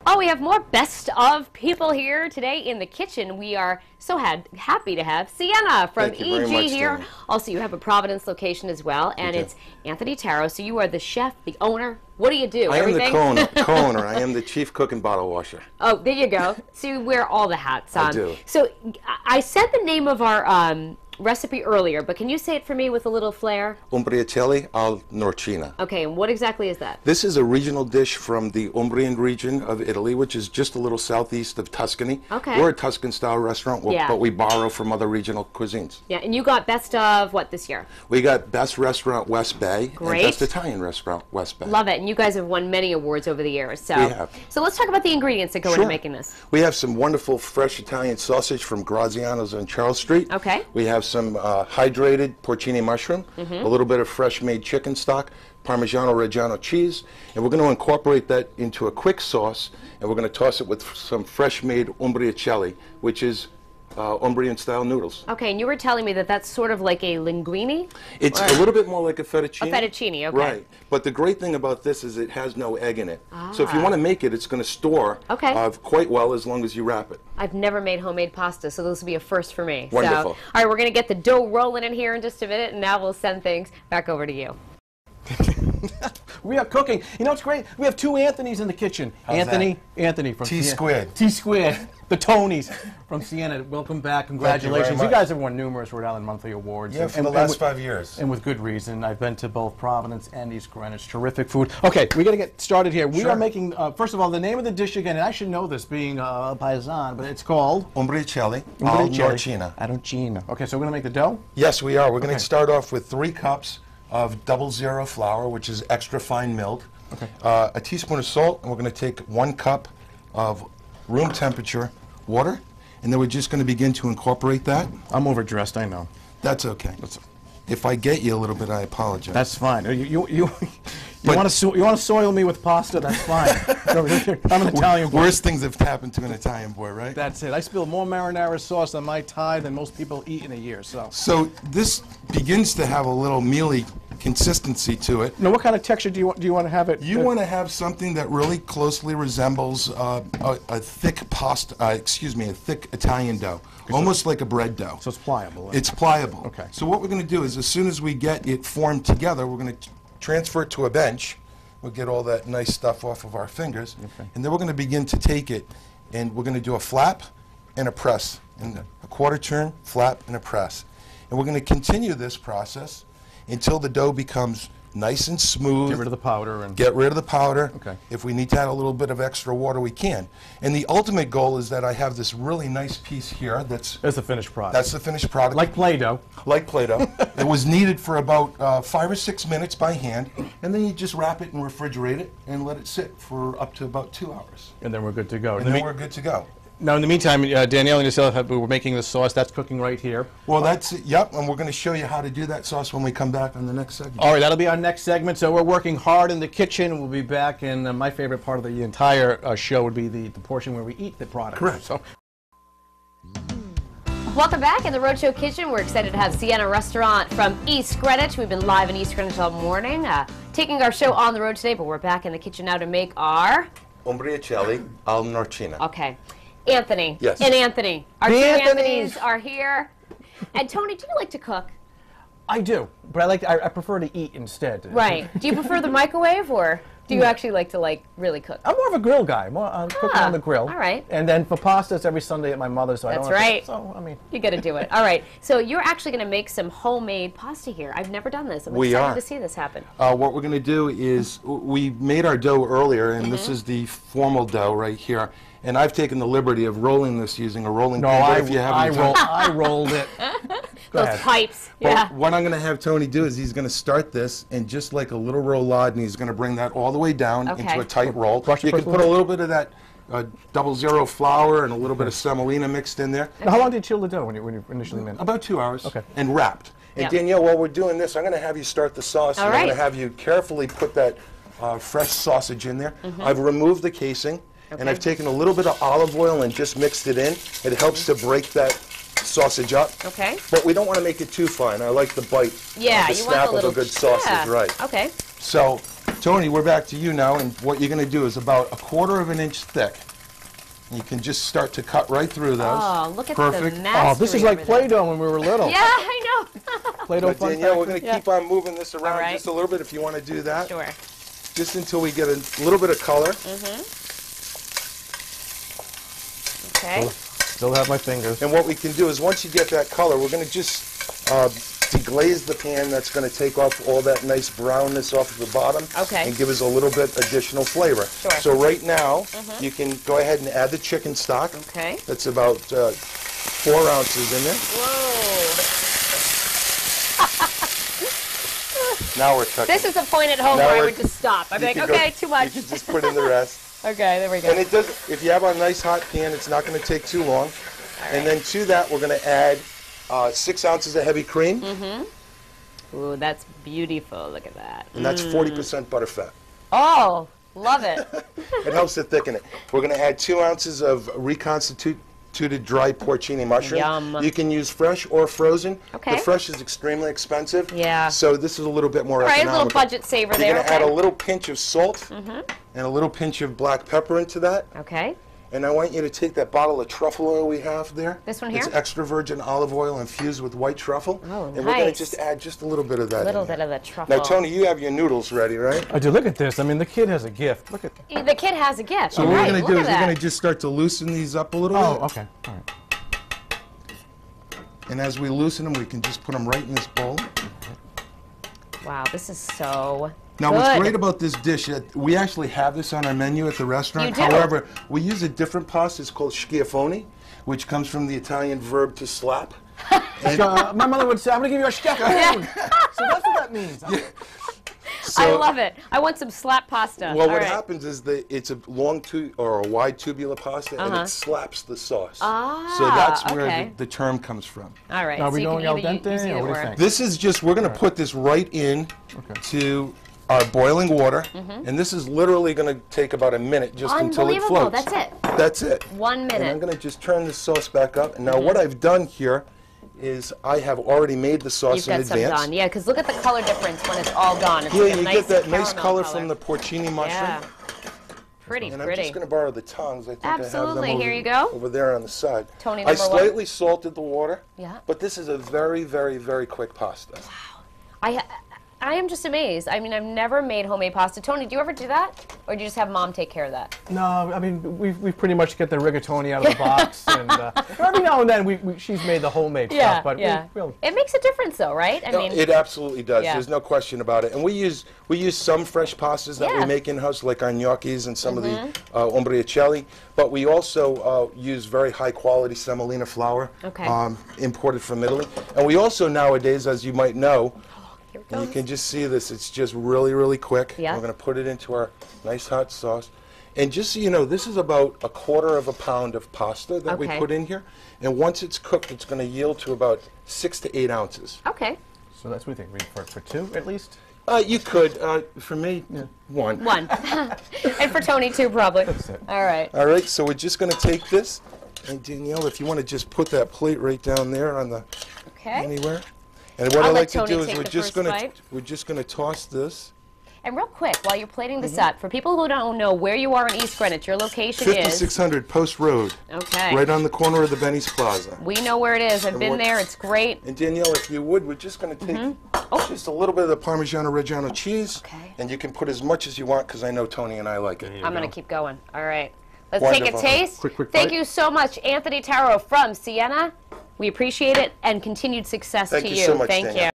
Oh, we have more best of people here today in the kitchen. We are so happy to have Siena from EG here. Also, you have a Providence location as well, and it's Anthony Taro. So you are the chef, the owner. What do you do? I am the co-owner. I am the chief cook and bottle washer. Oh, there you go. So you wear all the hats. I do. So I said the name of our recipe earlier, but can you say it for me with a little flair? Umbrichelli al Norcina. Okay, and what exactly is that? This is a regional dish from the Umbrian region of Italy, which is just a little southeast of Tuscany. Okay. We're a Tuscan-style restaurant, but we borrow from other regional cuisines. Yeah, and you got best of what this year? We got Best Restaurant West Bay Great. and Best Italian Restaurant West Bay. Love it, and you guys have won many awards over the years. So, we have. So let's talk about the ingredients that go into making this. We have some wonderful fresh Italian sausage from Graziano's on Charles Street. Okay. We have some hydrated porcini mushroom, a little bit of fresh made chicken stock, Parmigiano Reggiano cheese, and we're going to incorporate that into a quick sauce, and we're going to toss it with some fresh made umbrichelli, which is Umbrian style noodles. Okay, and you were telling me that that's sort of like a linguine? It's a little bit more like a fettuccine. A fettuccine, okay. Right, but the great thing about this is it has no egg in it. So if you want to make it, it's going to store quite well as long as you wrap it. I've never made homemade pasta, so this will be a first for me. Wonderful. So, all right, we're going to get the dough rolling in here in just a minute, and now we'll send things back over to you. We are cooking. You know what's great? We have two Anthonys in the kitchen. Anthony from T-squared. T-squared. The Tonys from Siena. Welcome back. Congratulations. You guys have won numerous Rhode Island Monthly Awards. Yeah, for the last 5 years. And with good reason. I've been to both Providence and East Greenwich. Terrific food. Okay, we got to get started here. We are making, first of all, the name of the dish again, and I should know this being paisan, but it's called? Umbrichelli al Norcina. Okay, so we're going to make the dough? Yes, we are. We're going to start off with 3 cups of 00 flour, which is extra fine milled, a teaspoon of salt, and we're going to take 1 cup of room temperature water, and then we're just going to begin to incorporate that. I'm overdressed, I know. That's okay. If I get you a little bit, I apologize. That's fine. You want to soil me with pasta? That's fine. I'm an Italian boy. Worst things have happened to an Italian boy, right? That's it. I spill more marinara sauce on my tie than most people eat in a year. So this begins to have a little mealy consistency to it. Now, what kind of texture do you want to have it? You want to have something that really closely resembles a thick pasta. A thick Italian dough, almost like a bread dough. So it's pliable. It's pliable. Okay. So what we're going to do is, as soon as we get it formed together, we're going to transfer it to a bench. We'll get all that nice stuff off of our fingers, and then we're going to begin to take it, and we're going to do a flap and a press, and a quarter turn, flap, and a press, and we're going to continue this process until the dough becomes nice and smooth. Get rid of the powder. Get rid of the powder. Okay. If we need to add a little bit of extra water, we can. And the ultimate goal is that I have this really nice piece here that's the finished product. That's the finished product. Like Play-Doh. Like Play-Doh. It was kneaded for about 5 or 6 minutes by hand, and then you just wrap it and refrigerate it and let it sit for up to about 2 hours. And then we're good to go. And then we're good to go. Now, in the meantime, Danielle and yourself, we're making the sauce. That's cooking right here. Well, that's it. Yep, and we're going to show you how to do that sauce when we come back on the next segment. All right, that'll be our next segment. So we're working hard in the kitchen. We'll be back, and my favorite part of the entire show would be the portion where we eat the product. Correct. So. Welcome back in the Roadshow Kitchen. We're excited to have Siena Restaurant from East Greenwich. We've been live in East Greenwich all morning, taking our show on the road today, but we're back in the kitchen now to make our Umbrichelli al Norcina. Okay. Anthony. Yes. And Anthony. Our two Anthonys are here. And Tony, do you like to cook? I do, but I prefer to eat instead. Right. Do you prefer the microwave, or do you actually like to really cook? I'm more of a grill guy. I'm cooking on the grill. All right. And then for pasta, it's every Sunday at my mother's. So That's I don't right. So I mean, you got to do it. All right. So you're actually going to make some homemade pasta here. I've never done this. I'm excited to see this happen. What we're going to do is we made our dough earlier, and this is the formal dough right here. And I've taken the liberty of rolling this using a rolling pin. I rolled it. Those pipes. Well, what I'm going to have Tony do is he's going to start this in just like a little roulade, and he's going to bring that all the way down into a tight roll. You can put a little bit of that 00 flour and a little bit of semolina mixed in there. Now, how long did you chill the dough when you initially made it? About 2 hours. Okay. And wrapped. And Danielle, while we're doing this, I'm going to have you start the sauce. All and right. I'm going to have you carefully put that fresh sausage in there. I've removed the casing. And I've taken a little bit of olive oil and just mixed it in. It helps to break that sausage up. Okay. But we don't want to make it too fine. I like the bite. Yeah, the you snap want of a good sausage, right? Okay. So Tony, we're back to you now, and what you're going to do is about 1/4 of an inch thick. You can just start to cut right through those. Oh, look at Perfect. the mastery. Oh, this is like Play-Doh when we were little. Yeah, I know. Play-Doh But fun Danielle, we're factory. going to keep on moving this around right. just a little bit if you want to do that. Sure. Just until we get a little bit of color. Okay. Still have my fingers. And what we can do is once you get that color, we're going to just deglaze the pan. That's going to take off all that nice brownness off of the bottom. Okay. And give us a little bit additional flavor. Sure. So right now, you can go ahead and add the chicken stock. Okay. That's about 4 ounces in there. Whoa. Now we're cooking. This is the point at home Now where I we're- would just stop. I'd be You like, can go- okay, too much. You can just put in the rest. Okay, there we go. And it does. If you have a nice hot pan, it's not going to take too long. And then to that, we're going to add 6 ounces of heavy cream, Ooh, that's beautiful. Look at that. and that's 40% butterfat. Oh, love it. It helps to thicken it. We're going to add 2 ounces of reconstituted dry porcini mushroom. Yum. You can use fresh or frozen. Okay. The fresh is extremely expensive. Yeah. So this is a little bit more All right, a economical. little budget saver You're there. going to add Okay. a little pinch of salt and a little pinch of black pepper into that. Okay. And I want you to take that bottle of truffle oil we have there. This one here? It's extra virgin olive oil infused with white truffle. Oh, And we're going to nice. just add just a little bit of that A little in bit there. of the truffle. Now, Tony, you have your noodles ready, right? I do. Look at this. I mean, the kid has a gift. Look at. The kid has a gift. So You're what right. we're going to Look do at is we're that. going to just start to loosen these up a little Oh, bit. okay. All right. And as we loosen them, we can just put them right in this bowl. Wow, this is so Now, good. what's great about this dish, we actually have this on our menu at the restaurant. You do? However, we use a different pasta. It's called schiaffoni, which comes from the Italian verb to slap. And My mother would say, "I'm going to give you a schiaffone." So that's what that means. I love it. I want some slap pasta. Well, All what right. happens is that it's a long or a wide tubular pasta, and it slaps the sauce. Ah, So that's where okay. the term comes from. All right. Are so we you going can al either dente, use or either what do you think? This is just, we're going to put this right in to our boiling water, and this is literally going to take about a minute just until it Unbelievable. floats. That's it. That's it. 1 And I'm minute. going to just turn the sauce back up. And now what I've done here is I have already made the sauce You've in got some advance. done. Yeah, because look at the color difference when it's all gone. It's Yeah, like a you nice get that nice caramel color from the porcini mushroom. Yeah. Pretty, And I'm pretty. just going to borrow the tongs. I think Absolutely. I have them Here you go. over there on the side. Tony, I number one. slightly salted the water. Yeah. But this is a very, very, very quick pasta. I am just amazed. I mean, I've never made homemade pasta. Tony, do you ever do that? Or do you just have mom take care of that? No, I mean, we pretty much get the rigatoni out of the box, and every now and then she's made the homemade stuff, but It makes a difference, though, right? I mean, It absolutely does. Yeah. There's no question about it. And we use some fresh pastas that Yeah. we make in-house, like our gnocchis and some of the Umbrichelli. But we also use very high-quality semolina flour, Okay. imported from Italy. And we also nowadays, as you might know, here it and you goes. can just see this. It's just really, really quick. Yeah. We're going to put it into our nice hot sauce. And just so you know, this is about 1/4 of a pound of pasta that we Okay. put in here. And once it's cooked, it's going to yield to about 6 to 8 ounces. Okay. So that's what we think. For 2 at least. You could. For me, 1. 1. And for Tony, too, probably. That's it. All right. All right, so we're just going to take this. And Danielle, if you want to just put that plate right down there on the Okay. anywhere. And what I'll I let like to Tony do is take we're the just first going to bite. toss this. And real quick, while you're plating this up, for people who don't know where you are in East Greenwich, your location is... 5600 Post Road. Okay. Right on the corner of the Benny's Plaza. We know where it is. I've been what- there. It's great. And Danielle, if you would, we're just going to take just a little bit of the Parmigiano Reggiano cheese. Okay. And you can put as much as you want because I know Tony and I like it. I'm going to keep going. All right. Let's Wonderful. take a taste. Quick Thank bite. you so much, Anthony Taro from Siena. We appreciate it, and continued success Thank to you so much, Thank Danielle. you.